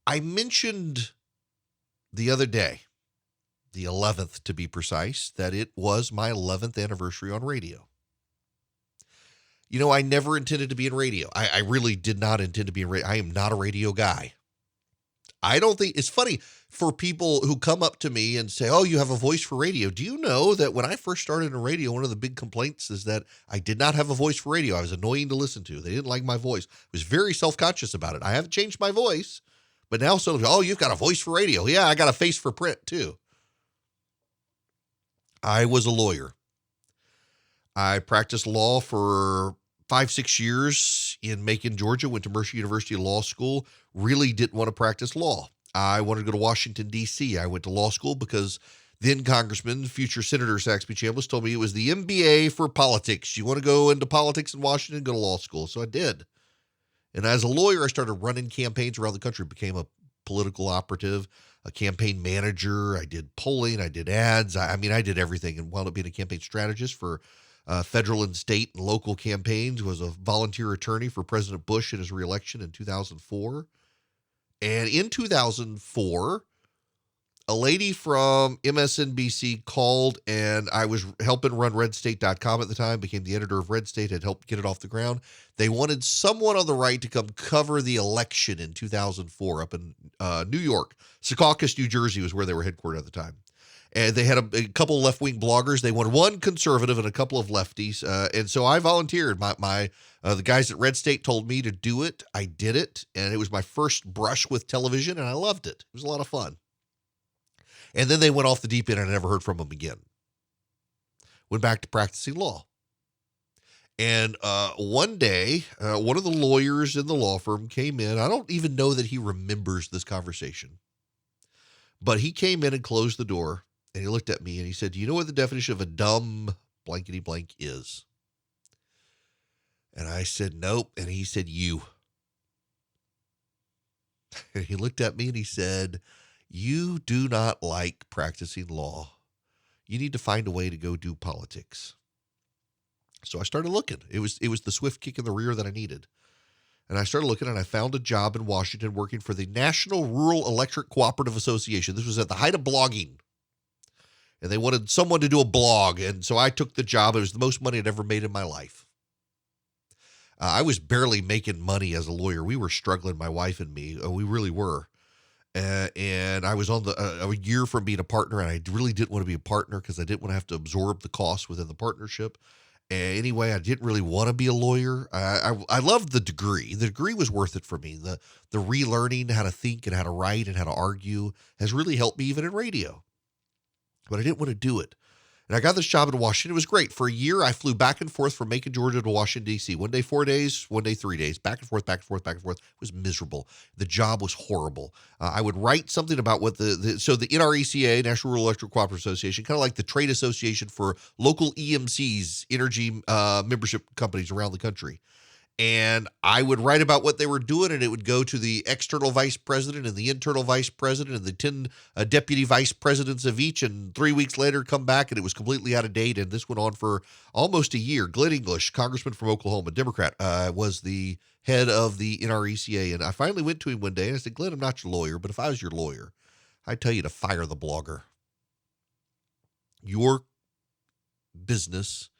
I mentioned the other day, the 11th to be precise, that it was my 11th anniversary on radio. I never intended to be in radio. I really did not intend to be in radio. I am not a radio guy. I don't think it's funny for people who come up to me and say, "Oh, you have a voice for radio." Do you know that when I first started in radio, one of the big complaints is that I did not have a voice for radio. I was annoying to listen to. They didn't like my voice. I was very self-conscious about it. I haven't changed my voice, but now "Oh, you've got a voice for radio." Yeah, I got a face for print too. I was a lawyer. I practiced law for 5-6 years in Macon, Georgia, went to Mercer University Law School, really didn't want to practice law. I wanted to go to Washington, D.C. I went to law school because then Congressman, future Senator Saxby Chambliss told me it was the MBA for politics. You want to go into politics in Washington, go to law school. So I did. And as a lawyer, I started running campaigns around the country, became a political operative, a campaign manager. I did polling, I did ads. I did everything and wound up being a campaign strategist for federal and state and local campaigns, was a volunteer attorney for President Bush in his reelection in 2004. And in 2004, a lady from MSNBC called, and I was helping run redstate.com at the time, became the editor of Red State, had helped get it off the ground. They wanted someone on the right to come cover the election in 2004 up in New York. Secaucus, New Jersey was where they were headquartered at the time. And they had a couple of left-wing bloggers. They wanted one conservative and a couple of lefties. And so I volunteered. The guys at Red State told me to do it. I did it. And it was my first brush with television, and I loved it. It was a lot of fun. And then they went off the deep end, and I never heard from them again. Went back to practicing law. And one day, one of the lawyers in the law firm came in. I don't even know that he remembers this conversation. But he came in and closed the door. And he looked at me and he said, "Do you know what the definition of a dumb blankety blank is?" And I said, "Nope." And he said, "You." And he looked at me and he said, "You do not like practicing law. You need to find a way to go do politics." So I started looking. It was the swift kick in the rear that I needed. And I started looking, and I found a job in Washington working for the National Rural Electric Cooperative Association. This was at the height of blogging. And they wanted someone to do a blog. And so I took the job. It was the most money I'd ever made in my life. I was barely making money as a lawyer. We were struggling, my wife and me. We really were. And I was on a year from being a partner, and I really didn't want to be a partner because I didn't want to have to absorb the costs within the partnership. And anyway, I didn't really want to be a lawyer. I loved the degree. The degree was worth it for me. The relearning how to think and how to write and how to argue has really helped me even in radio. But I didn't want to do it. And I got this job in Washington. It was great. For a year, I flew back and forth from Macon, Georgia to Washington, D.C. One day, 4 days, one day, 3 days, back and forth, back and forth, back and forth. It was miserable. The job was horrible. I would write something about what the NRECA, National Rural Electric Cooperative Association, kind of like the trade association for local EMCs, energy membership companies around the country. And I would write about what they were doing, and it would go to the external vice president and the internal vice president and the 10 deputy vice presidents of each. And 3 weeks later, come back, and it was completely out of date. And this went on for almost a year. Glenn English, congressman from Oklahoma, Democrat, was the head of the NRECA. And I finally went to him one day, and I said, "Glenn, I'm not your lawyer, but if I was your lawyer, I'd tell you to fire the blogger. Your business,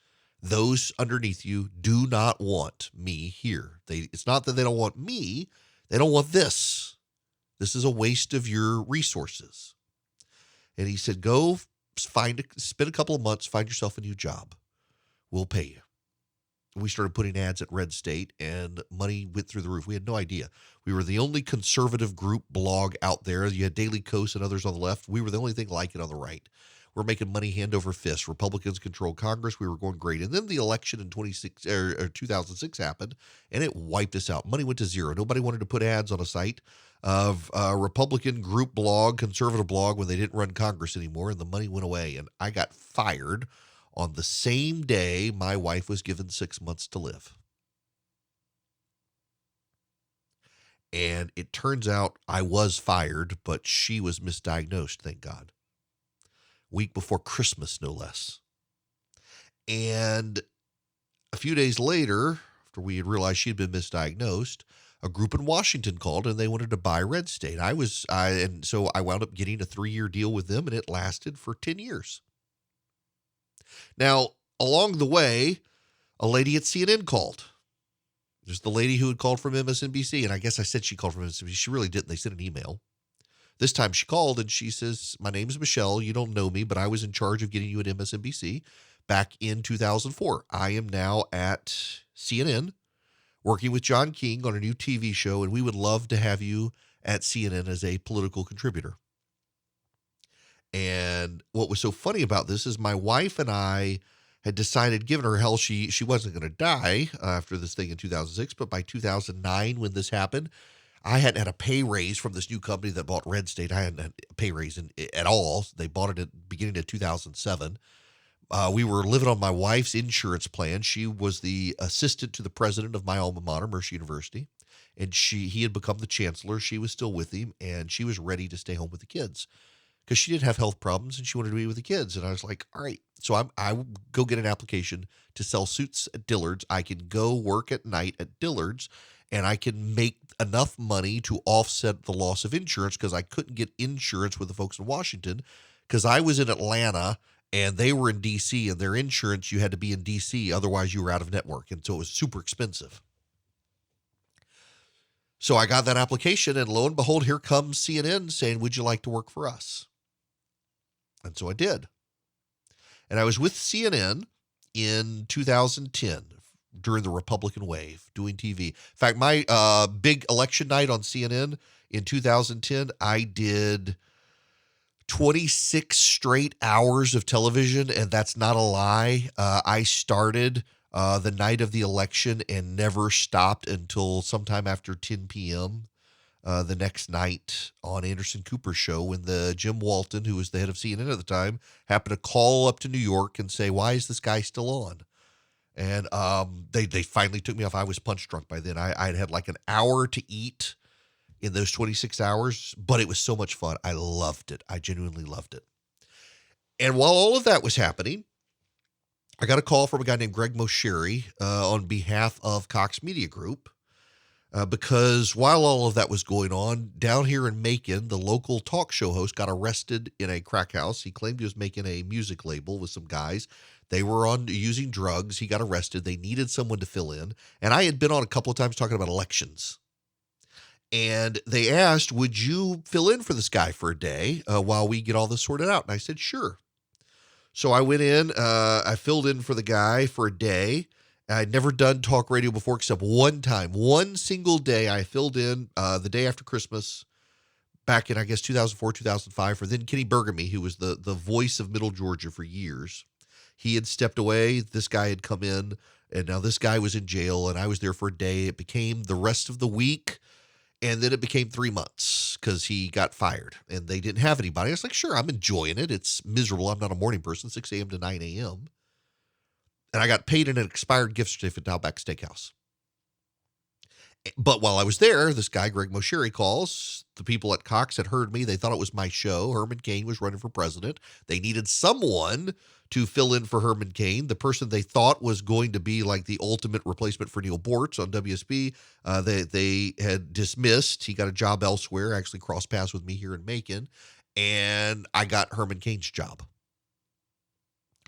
those underneath you, do not want me here. It's not that they don't want me. They don't want this. This is a waste of your resources." And he said, "Go spend a couple of months, find yourself a new job. We'll pay you." We started putting ads at Red State, and money went through the roof. We had no idea. We were the only conservative group blog out there. You had Daily Kos and others on the left. We were the only thing like it on the right. We're making money hand over fist. Republicans controlled Congress. We were going great. And then the election in 2006 happened, and it wiped us out. Money went to zero. Nobody wanted to put ads on a site of a Republican group blog, conservative blog, when they didn't run Congress anymore, and the money went away. And I got fired on the same day my wife was given 6 months to live. And it turns out I was fired, but she was misdiagnosed, thank God. Week before Christmas, no less. And a few days later, after we had realized she had been misdiagnosed, a group in Washington called and they wanted to buy Red State. And so I wound up getting a 3-year deal with them, and it lasted for 10 years. Now, along the way, a lady at CNN called. There's the lady who had called from MSNBC, and I guess I said she called from MSNBC. She really didn't. They sent an email. This time she called and she says, "My name is Michelle. You don't know me, but I was in charge of getting you at MSNBC back in 2004. I am now at CNN working with John King on a new TV show, and we would love to have you at CNN as a political contributor." And what was so funny about this is my wife and I had decided, given her health, she wasn't going to die after this thing in 2006, but by 2009 when this happened, I hadn't had a pay raise from this new company that bought Red State. I hadn't had a pay raise at all. They bought it at the beginning of 2007. We were living on my wife's insurance plan. She was the assistant to the president of my alma mater, Mercer University, and he had become the chancellor. She was still with him, and she was ready to stay home with the kids because she did have health problems, and she wanted to be with the kids. And I was like, all right. So I will go get an application to sell suits at Dillard's. I can go work at night at Dillard's, and I can make enough money to offset the loss of insurance because I couldn't get insurance with the folks in Washington because I was in Atlanta and they were in D.C., and their insurance, you had to be in D.C., otherwise you were out of network, and so it was super expensive. So I got that application, and lo and behold, here comes CNN saying, "Would you like to work for us?" And so I did. And I was with CNN in 2010 during the Republican wave doing TV. In fact, my big election night on CNN in 2010, I did 26 straight hours of television, and that's not a lie. I started the night of the election and never stopped until sometime after 10 p.m. The next night on Anderson Cooper's show, when the Jim Walton, who was the head of CNN at the time, happened to call up to New York and say, "Why is this guy still on?" And they finally took me off. I was punch drunk by then. I'd had like an hour to eat in those 26 hours, but it was so much fun. I loved it. I genuinely loved it. And while all of that was happening, I got a call from a guy named Greg Mosheri on behalf of Cox Media Group because while all of that was going on, down here in Macon, the local talk show host got arrested in a crack house. He claimed he was making a music label with some guys. They were using drugs. He got arrested. They needed someone to fill in. And I had been on a couple of times talking about elections. And they asked, "Would you fill in for this guy for a day while we get all this sorted out?" And I said, "Sure." So I went in, I filled in for the guy for a day. I'd never done talk radio before except one time. One single day I filled in the day after Christmas back in, I guess, 2004, 2005 for then Kenny Burgamy, who was the voice of Middle Georgia for years. He had stepped away. This guy had come in, and now this guy was in jail, and I was there for a day. It became the rest of the week. And then it became 3 months because he got fired and they didn't have anybody. I was like, sure, I'm enjoying it. It's miserable. I'm not a morning person, 6 a.m. to 9 a.m. And I got paid in an expired gift certificate to Outback Steakhouse. But while I was there, this guy, Greg Mosheri, calls. The people at Cox had heard me. They thought it was my show. Herman Cain was running for president. They needed someone to fill in for Herman Cain, the person they thought was going to be like the ultimate replacement for Neil Bortz on WSB. They had dismissed. He got a job elsewhere, actually crossed paths with me here in Macon, and I got Herman Cain's job.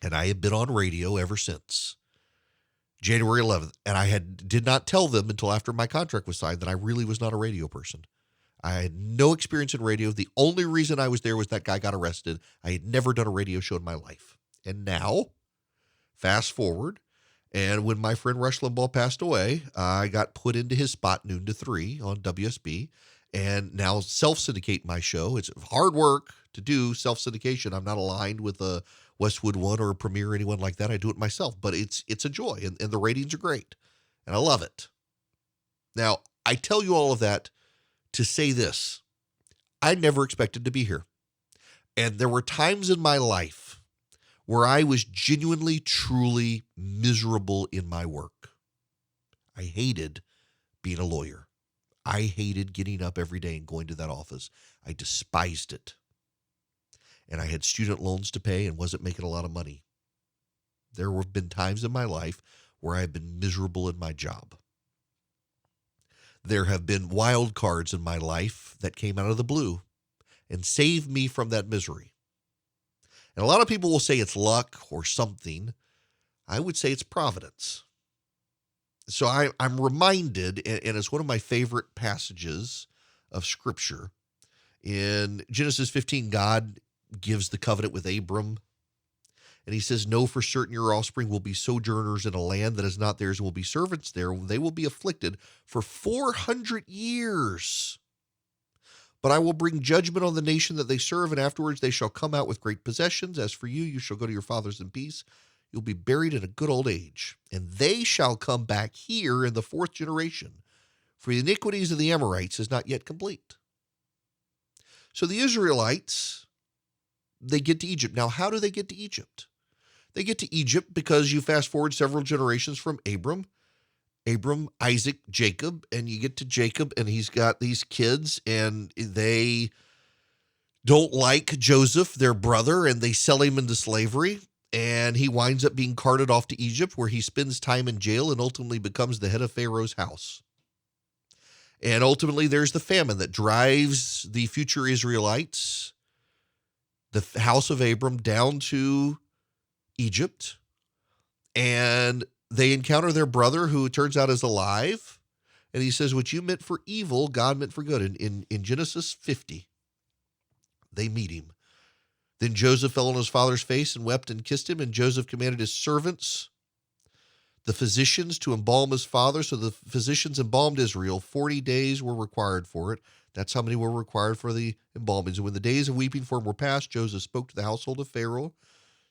And I had been on radio ever since January 11th, and I did not tell them until after my contract was signed that I really was not a radio person. I had no experience in radio. The only reason I was there was that guy got arrested. I had never done a radio show in my life. And now, fast forward, and when my friend Rush Limbaugh passed away, I got put into his spot noon to 3 on WSB, and now self-syndicate my show. It's hard work to do self-syndication. I'm not aligned with a Westwood One or a Premiere or anyone like that. I do it myself, but it's a joy, and the ratings are great, and I love it. Now, I tell you all of that to say this. I never expected to be here, and there were times in my life where I was genuinely, truly miserable in my work. I hated being a lawyer. I hated getting up every day and going to that office. I despised it. And I had student loans to pay and wasn't making a lot of money. There have been times in my life where I've been miserable in my job. There have been wild cards in my life that came out of the blue and saved me from that misery. And a lot of people will say it's luck or something. I would say it's providence. So I'm reminded, and it's one of my favorite passages of Scripture. In Genesis 15, God gives the covenant with Abram. And he says, know for certain your offspring will be sojourners in a land that is not theirs and will be servants there. They will be afflicted for 400 years. But I will bring judgment on the nation that they serve, and afterwards they shall come out with great possessions. As for you, you shall go to your fathers in peace. You'll be buried in a good old age. And they shall come back here in the fourth generation, for the iniquities of the Amorites is not yet complete. So the Israelites, they get to Egypt. Now, how do they get to Egypt? They get to Egypt because you fast forward several generations from Abram, Isaac, Jacob, and you get to Jacob, and he's got these kids, and they don't like Joseph, their brother, and they sell him into slavery, and he winds up being carted off to Egypt, where he spends time in jail and ultimately becomes the head of Pharaoh's house. And ultimately, there's the famine that drives the future Israelites, the house of Abram, down to Egypt, and they encounter their brother, who it turns out is alive, and he says, what you meant for evil, God meant for good. In Genesis 50, they meet him. Then Joseph fell on his father's face and wept and kissed him, and Joseph commanded his servants, the physicians, to embalm his father. So the physicians embalmed Israel. 40 days were required for it. That's how many were required for the embalmings. And when the days of weeping for him were past, Joseph spoke to the household of Pharaoh,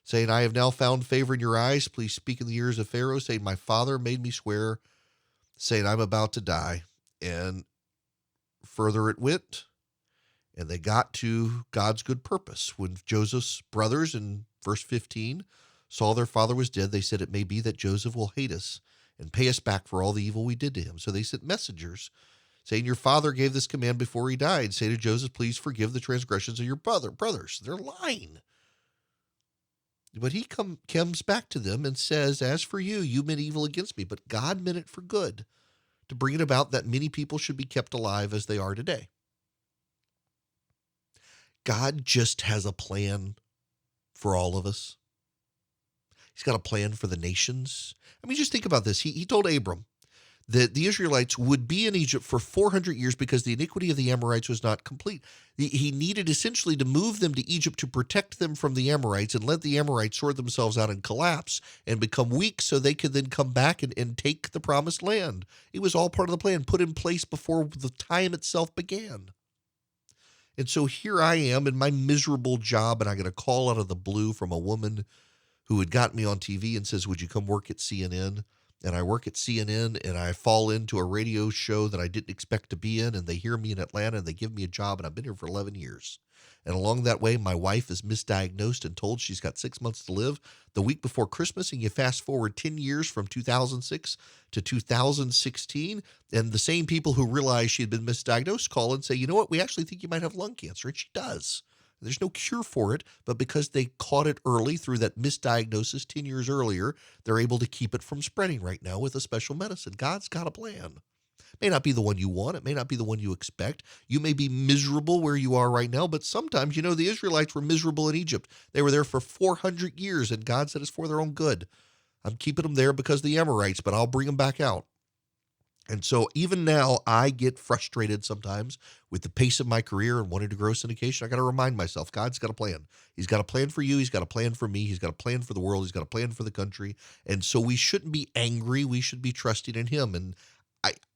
saying, I have now found favor in your eyes. Please speak in the ears of Pharaoh, saying, my father made me swear, saying, I'm about to die. And further it went, and they got to God's good purpose. When Joseph's brothers, in verse 15, saw their father was dead, they said, it may be that Joseph will hate us and pay us back for all the evil we did to him. So they sent messengers, saying, your father gave this command before he died. Say to Joseph, please forgive the transgressions of your brothers. They're lying. But he comes back to them and says, as for you, you meant evil against me, but God meant it for good, to bring it about that many people should be kept alive as they are today. God just has a plan for all of us. He's got a plan for the nations. I mean, just think about this. He told Abram that the Israelites would be in Egypt for 400 years because the iniquity of the Amorites was not complete. He needed essentially to move them to Egypt to protect them from the Amorites and let the Amorites sort themselves out and collapse and become weak so they could then come back and take the promised land. It was all part of the plan put in place before the time itself began. And so here I am in my miserable job, and I get a call out of the blue from a woman who had got me on TV and says, would you come work at CNN? And I work at CNN, and I fall into a radio show that I didn't expect to be in, and they hear me in Atlanta, and they give me a job, and I've been here for 11 years. And along that way, my wife is misdiagnosed and told she's got 6 months to live the week before Christmas, and you fast forward 10 years from 2006 to 2016, and the same people who realized she had been misdiagnosed call and say, you know what, we actually think you might have lung cancer, and she does. There's no cure for it, but because they caught it early through that misdiagnosis 10 years earlier, they're able to keep it from spreading right now with a special medicine. God's got a plan. It may not be the one you want. It may not be the one you expect. You may be miserable where you are right now, but sometimes, the Israelites were miserable in Egypt. They were there for 400 years, and God said it's for their own good. I'm keeping them there because of the Amorites, but I'll bring them back out. And so even now, I get frustrated sometimes with the pace of my career and wanting to grow syndication. I got to remind myself, God's got a plan. He's got a plan for you. He's got a plan for me. He's got a plan for the world. He's got a plan for the country. And so we shouldn't be angry. We should be trusting in him. And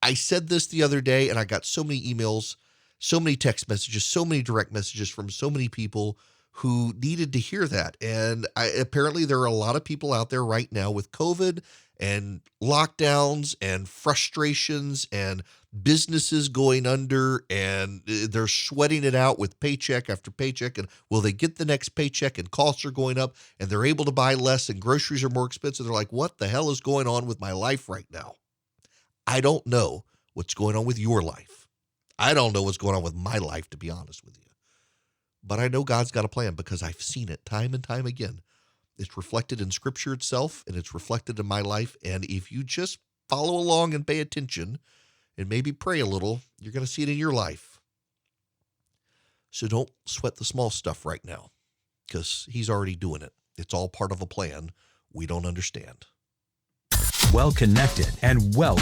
I said this the other day, and I got so many emails, so many text messages, so many direct messages from so many people who needed to hear that. And apparently there are a lot of people out there right now with COVID and lockdowns and frustrations and businesses going under, and they're sweating it out with paycheck after paycheck. And will they get the next paycheck? And costs are going up, and they're able to buy less, and groceries are more expensive. They're like, what the hell is going on with my life right now? I don't know what's going on with your life. I don't know what's going on with my life, to be honest with you. But I know God's got a plan because I've seen it time and time again. It's reflected in Scripture itself, and it's reflected in my life. And if you just follow along and pay attention and maybe pray a little, you're going to see it in your life. So don't sweat the small stuff right now, because he's already doing it. It's all part of a plan we don't understand. Well connected and well